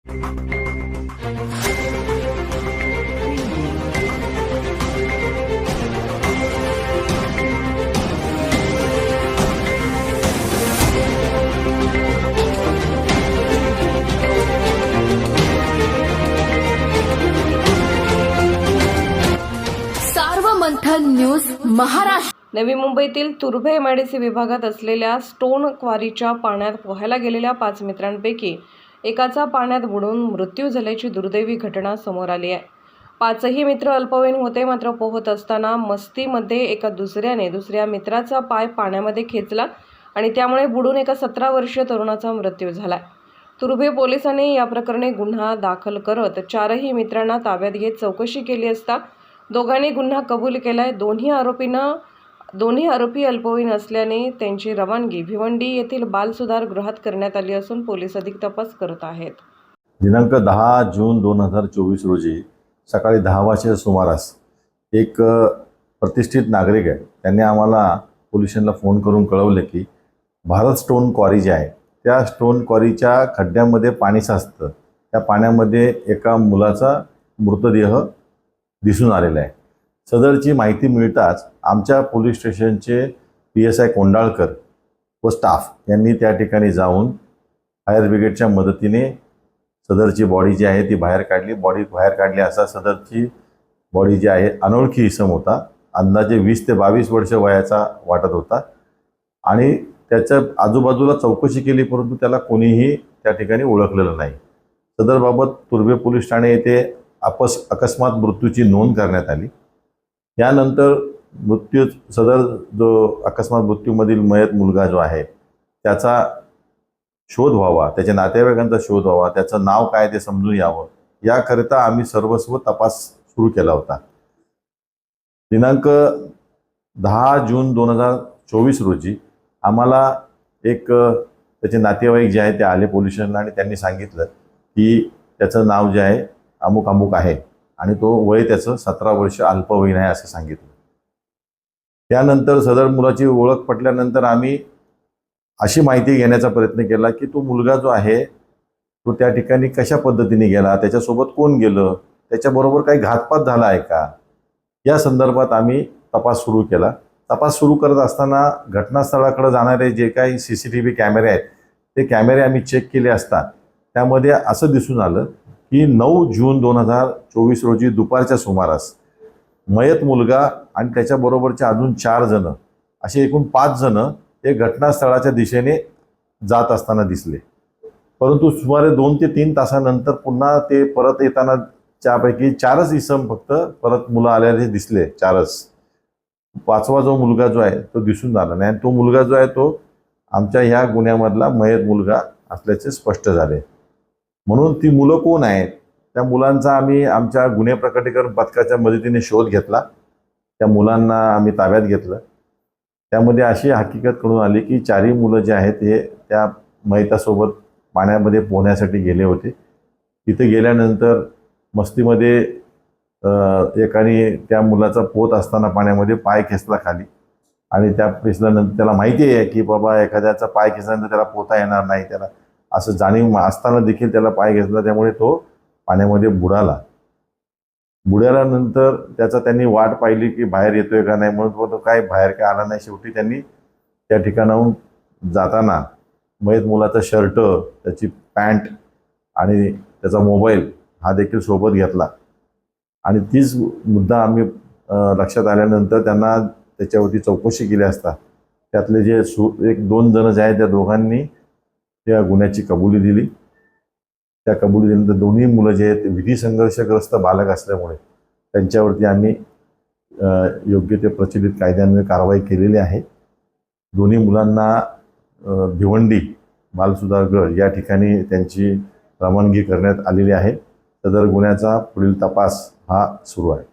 Sarvamanthan news Maharashtra. नवी मुंबईतील Turbhe MIDC विभागात असलेल्या स्टोन क्वारीच्या पाण्यात पोहायला गेलेल्या 5 मित्रांपैकी एकाचा पाण्यात बुडून मृत्यू झाल्याची दुर्दैवी घटना समोर आली आहे। 5ही मित्र अल्पवयीन होते, मात्र पोहत असताना मस्तीमध्ये एका दुसऱ्या मित्राचा पाय पाण्यामध्ये खेचला आणि त्यामुळे बुडून एका 17 वर्षीय तरुणाचा मृत्यू झाला। तुर्भे पोलिसांनी या प्रकरणी गुन्हा दाखल करत 4ही मित्रांना ताब्यात घेत चौकशी केली असता दोघांनी गुन्हा कबूल केलाय। दोन्ही आरोपी अल्पवयीन असल्याने त्यांची रवानगी भिवंडी येथील बालसुधार गृहात करण्यात आली असून पोलीस अधिक तपास करत आहेत। दिनांक 10 जून 2024 रोजी सकाळी 10 वाजच्या सुमारास एक प्रतिष्ठित नागरिक आहे, त्यांनी आम्हाला पोलिसांना फोन करून कळवले की भारत स्टोन क्वारी जी आहे त्या स्टोन क्वारीच्या खड्ड्यामध्ये पाणी साचतं। त्या पाण्यामध्ये एका मुलाचा मृतदेह दिसून आलेला आहे। सदरची माहिती मिळताच आमच्या पोलीस स्टेशनचे PSI कोंडाळकर व स्टाफ यांनी त्या ठिकाणी जाऊन फायर ब्रिगेडच्या मदतीने सदरची बॉडी जी आहे ती बाहेर काढली। बॉडी बाहेर काढली असता सदरची बॉडी जी आहे अनोळखी इसम होता, अंदाजे 20 ते 22 वर्ष वयाचा वाटत होता आणि त्याच्या आजूबाजूला चौकशी केली परंतु त्याला कोणीही त्या ठिकाणी ओळखलेलं नाही। सदरबाबत तुर्भे पोलीस ठाणे येथे अकस्मात मृत्यूची नोंद करण्यात आली। यानंतर सदर जो अकस्मात मृत्यूमधील मयत मुलगा जो आहे त्याचा शोध व्हावा, त्याच्या नातेवाईकांचा शोध व्हावा, त्याचं नाव काय ते समजून यावं याकरिता आम्ही सर्वस्व तपास सुरू केला होता। दिनांक 10 जून 2024 रोजी आम्हाला एक त्याचे नातेवाईक जे आहे ते आले पोलीस स्टेशनला आणि त्यांनी सांगितलं की त्याचं नाव जे आहे अमुक अमुक आहे आणि तो वय त्याचं 17 वर्ष अल्पवयीन आहे असं सांगितलं। त्यानंतर सदर मुलाची ओळख पटल्यानंतर आम्ही अशी माहिती घेण्याचा प्रयत्न केला की तो मुलगा जो आहे तो त्या ठिकाणी कशा पद्धतीने गेला, त्याच्यासोबत कोण गेलं, त्याच्याबरोबर काही घातपात झाला आहे का, या संदर्भात आम्ही तपास सुरू केला। तपास सुरू करत असताना घटनास्थळाकडे जाणारे जे काही CCTV कॅमेरे आहेत ते कॅमेरे आम्ही चेक केले असता त्यामध्ये असं दिसून आलं की 9 जून 2024 रोजी दुपारच्या सुमारास मयत मुलगा आणि त्याच्याबरोबरचे अजून 4 जण असे एकूण 5 जण हे घटनास्थळाच्या दिशेने जात असताना दिसले। परंतु सुमारे 2 ते 3 तासानंतर पुन्हा ते परत येताना त्यापैकी 4च इसम फक्त परत मुलं आलेले दिसले, 4च। 5वा जो मुलगा जो आहे तो दिसून आला नाही आणि तो मुलगा जो आहे तो आमच्या ह्या गुन्ह्यामधला मयत मुलगा असल्याचे स्पष्ट झाले। म्हणून ती मुलं कोण आहेत त्या मुलांचा आम्ही आमच्या गुन्हे प्रकटीकरण पथकाच्या मदतीने शोध घेतला। त्या मुलांना आम्ही ताब्यात घेतलं। त्यामध्ये अशी हकीकत कळून आली की 4ही मुलं जे आहेत हे त्या मयतासोबत पाण्यामध्ये पोहण्यासाठी गेले होते। तिथे गेल्यानंतर मस्तीमध्ये एकाने त्या मुलाचा पोहत असताना पाण्यामध्ये पाय खेचला खाली आणि त्या खेचल्यानंतर त्याला माहिती आहे की बाबा एखाद्याचा पाय खेचल्यानंतर त्याला पोहता येणार नाही, त्याला असं जाणीव असताना देखील त्याला पाय घेतला, त्यामुळे तो पाण्यामध्ये बुडाला। बुडाल्यानंतर त्याचा त्यांनी वाट पाहिली की बाहेर येतोय का नाही, म्हणून तो काय बाहेर काय आला नाही। शेवटी त्यांनी त्या ठिकाणाहून जाताना मयत मुलाचा शर्ट, त्याची पॅन्ट आणि त्याचा मोबाईल हा देखील सोबत घेतला आणि तीच मुद्दा आम्ही लक्षात आल्यानंतर त्यांना त्याच्यावरती चौकशी केली असता त्यातले जे 1-2 जण जे आहेत त्या दोघांनी त्या गुन्ह्याची कबुली दिली। त्या कबुली दिल्यानंतर दोन्ही मुलं जे आहेत विधी संघर्षग्रस्त बालक असल्यामुळे त्यांच्यावरती आम्ही योग्य ते प्रचलित कायद्यान्वये कारवाई केलेली आहे। दोन्ही मुलांना भिवंडी बालसुधार गृह या ठिकाणी त्यांची रवानगी करण्यात आलेली आहे। सदर गुन्ह्याचा पुढील तपास हा सुरू आहे।